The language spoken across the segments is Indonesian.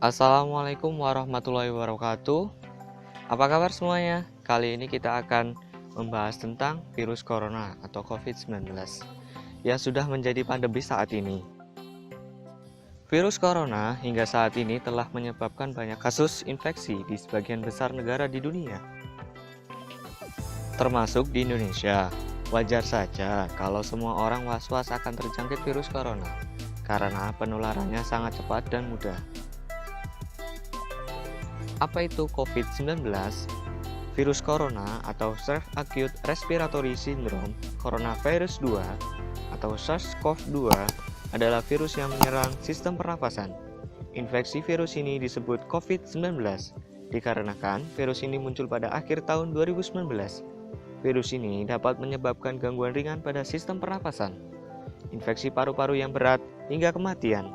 Assalamualaikum warahmatullahi wabarakatuh. Apa kabar semuanya? Kali ini kita akan membahas tentang virus corona atau COVID-19 yang sudah menjadi pandemi saat ini. Virus corona hingga saat ini telah menyebabkan banyak kasus infeksi di sebagian besar negara di dunia, termasuk di Indonesia. Wajar saja kalau semua orang was-was akan terjangkit virus corona karena penularannya sangat cepat dan mudah. Apa itu COVID-19? Virus corona atau Acute Respiratory Syndrome Coronavirus 2 atau SARS-CoV-2 adalah virus yang menyerang sistem pernafasan. Infeksi virus ini disebut COVID-19 dikarenakan virus ini muncul pada akhir tahun 2019. Virus ini dapat menyebabkan gangguan ringan pada sistem pernafasan, infeksi paru-paru yang berat, hingga kematian.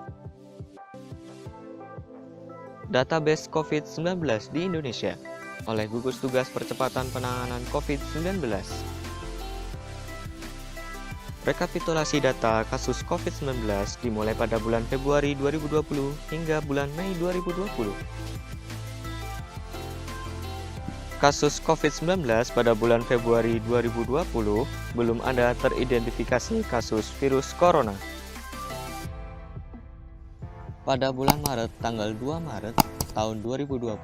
Database COVID-19 di Indonesia oleh Gugus Tugas Percepatan Penanganan COVID-19. Rekapitulasi data kasus COVID-19 dimulai pada bulan Februari 2020 hingga bulan Mei 2020. Kasus COVID-19 pada bulan Februari 2020 belum ada teridentifikasi kasus virus corona. Pada bulan Maret, tanggal 2 Maret tahun 2020,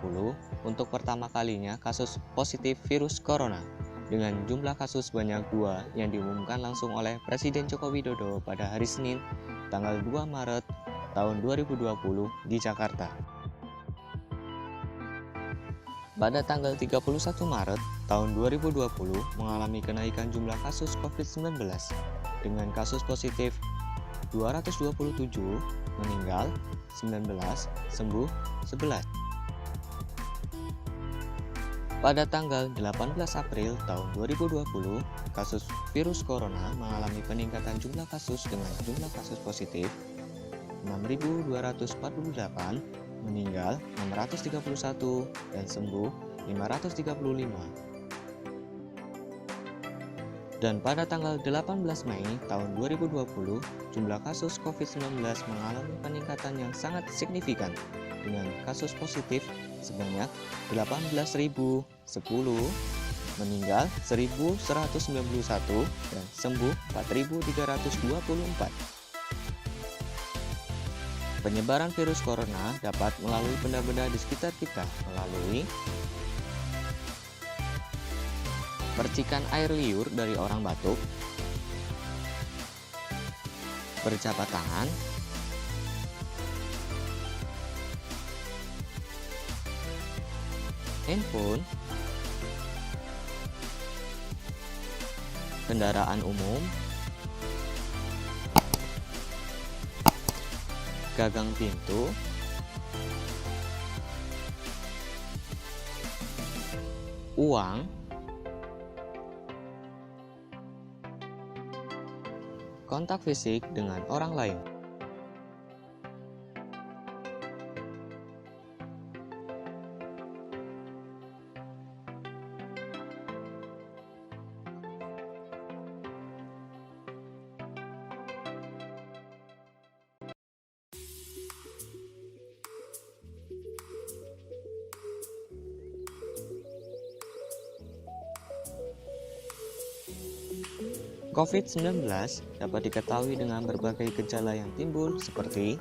untuk pertama kalinya kasus positif virus corona dengan jumlah kasus sebanyak 2 yang diumumkan langsung oleh Presiden Joko Widodo pada hari Senin, tanggal 2 Maret tahun 2020 di Jakarta. Pada tanggal 31 Maret tahun 2020 mengalami kenaikan jumlah kasus COVID-19 dengan kasus positif 227, meninggal 19, sembuh 11. Pada tanggal 18 April tahun 2020, kasus virus corona mengalami peningkatan jumlah kasus dengan jumlah kasus positif 6.248, meninggal 631, dan sembuh 535. Dan pada tanggal 18 Mei tahun 2020, jumlah kasus COVID-19 mengalami peningkatan yang sangat signifikan dengan kasus positif sebanyak 18.010, meninggal 1.191, dan sembuh 4.324. Penyebaran virus corona dapat melalui benda-benda di sekitar kita melalui percikan air liur dari orang batuk, berjabat tangan, handphone, kendaraan umum, gagang pintu, uang, kontak fisik dengan orang lain. COVID-19 dapat diketahui dengan berbagai gejala yang timbul seperti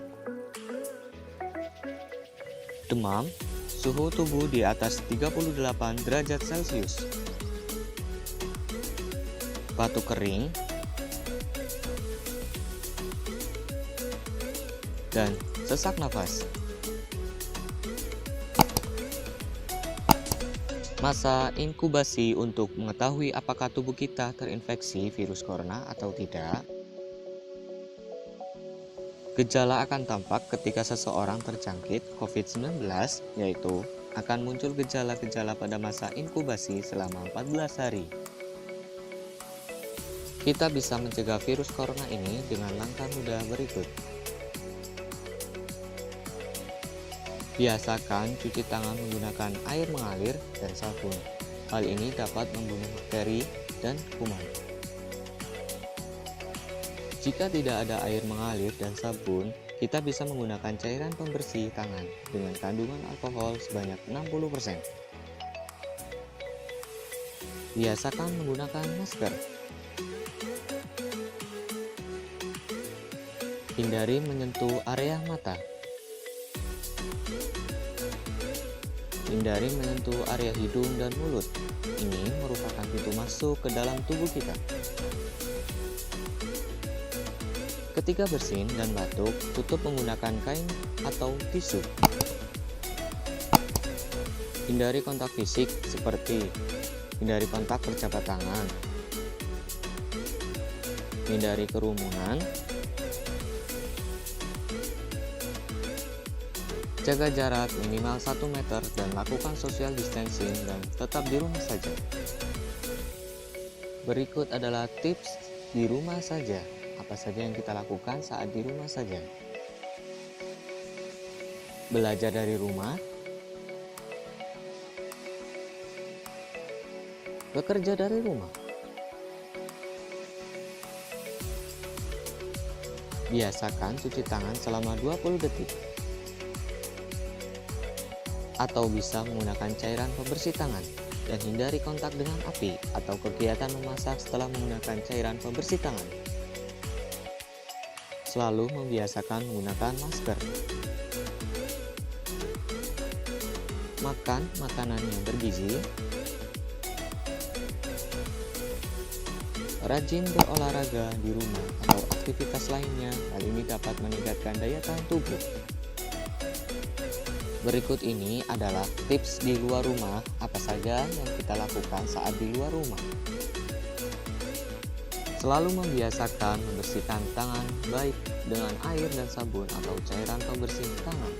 demam, suhu tubuh di atas 38 derajat Celcius, batuk kering, dan sesak nafas. Masa inkubasi untuk mengetahui apakah tubuh kita terinfeksi virus corona atau tidak. Gejala akan tampak ketika seseorang terjangkit COVID-19, yaitu akan muncul gejala-gejala pada masa inkubasi selama 14 hari. Kita bisa mencegah virus corona ini dengan langkah mudah berikut. Biasakan cuci tangan menggunakan air mengalir dan sabun. Hal ini dapat membunuh bakteri dan kuman. Jika tidak ada air mengalir dan sabun, Kita bisa menggunakan cairan pembersih tangan dengan kandungan alkohol sebanyak 60%. Biasakan menggunakan masker. Hindari menyentuh area mata. Hindari menyentuh area hidung dan mulut. Ini merupakan pintu masuk ke dalam tubuh kita. Ketika bersin dan batuk, tutup menggunakan kain atau tisu. Hindari kontak fisik seperti hindari kontak berjabat tangan, hindari kerumunan, jaga jarak minimal 1 meter dan lakukan social distancing dan tetap di rumah saja. Berikut adalah tips di rumah saja. Apa saja yang kita lakukan saat di rumah saja? Belajar dari rumah, bekerja dari rumah, biasakan cuci tangan selama 20 detik, atau bisa menggunakan cairan pembersih tangan, dan hindari kontak dengan api atau kegiatan memasak setelah menggunakan cairan pembersih tangan. Selalu membiasakan menggunakan masker. Makan makanan yang bergizi. Rajin berolahraga di rumah atau aktivitas lainnya, hal ini dapat meningkatkan daya tahan tubuh. Berikut ini adalah tips di luar rumah, apa saja yang kita lakukan saat di luar rumah. Selalu membiasakan membersihkan tangan baik dengan air dan sabun atau cairan pembersih tangan.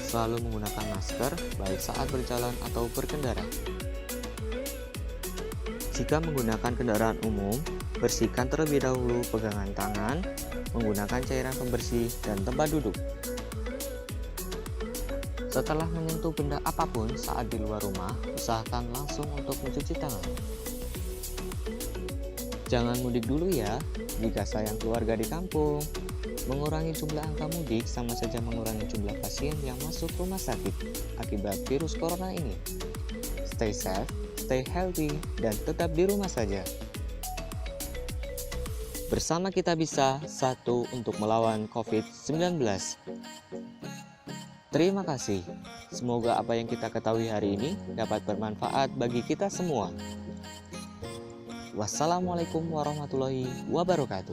Selalu menggunakan masker baik saat berjalan atau berkendara. Jika menggunakan kendaraan umum, bersihkan terlebih dahulu pegangan tangan, menggunakan cairan pembersih dan tempat duduk. Setelah menyentuh benda apapun saat di luar rumah, usahakan langsung untuk mencuci tangan. Jangan mudik dulu ya, jika sayang keluarga di kampung. Mengurangi jumlah angka mudik sama saja mengurangi jumlah pasien yang masuk rumah sakit akibat virus corona ini. Stay safe, stay healthy, dan tetap di rumah saja. Bersama kita bisa satu untuk melawan COVID-19. Terima kasih. Semoga apa yang kita ketahui hari ini dapat bermanfaat bagi kita semua. Wassalamualaikum warahmatullahi wabarakatuh.